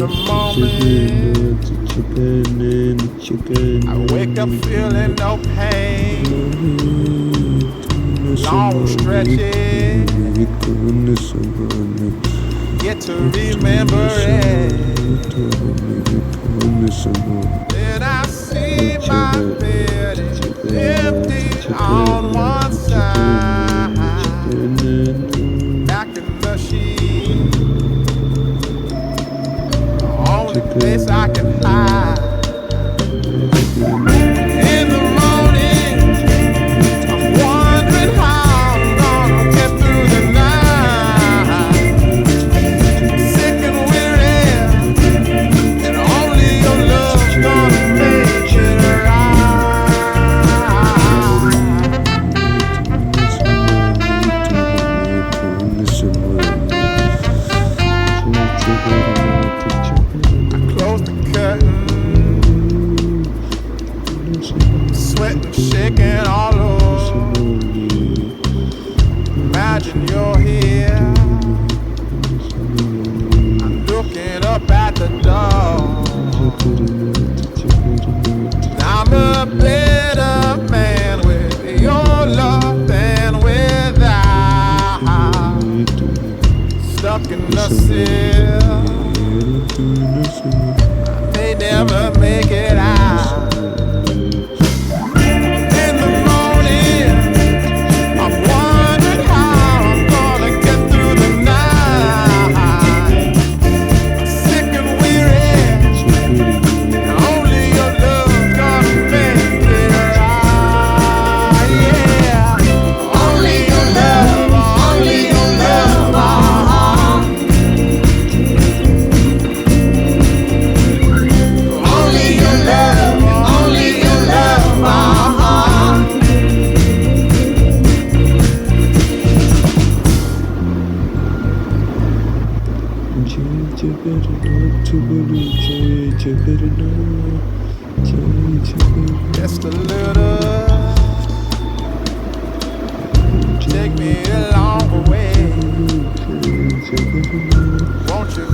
the moment. I wake up feeling no pain. Long stretches, get to remember it. Then I see my bed empty on one side, back in the sheet, the only place I can hide. In the morning, I'm wondering how I'm gonna get through the night. Sick and weary, and only your love's gonna make it I close the curtain, sweating, shaking all over. Imagine you're here. I'm looking up at the door. I'm a better man with your love than without. Stuck in the cell, I may never make it out. In the morning, I'm wondering how I'm gonna get through the night. Sick and weary, and only your love's gonna make it right. Yeah, only your love, only your love. Only your love, only your love. Just a little, take me along the way. Won't you,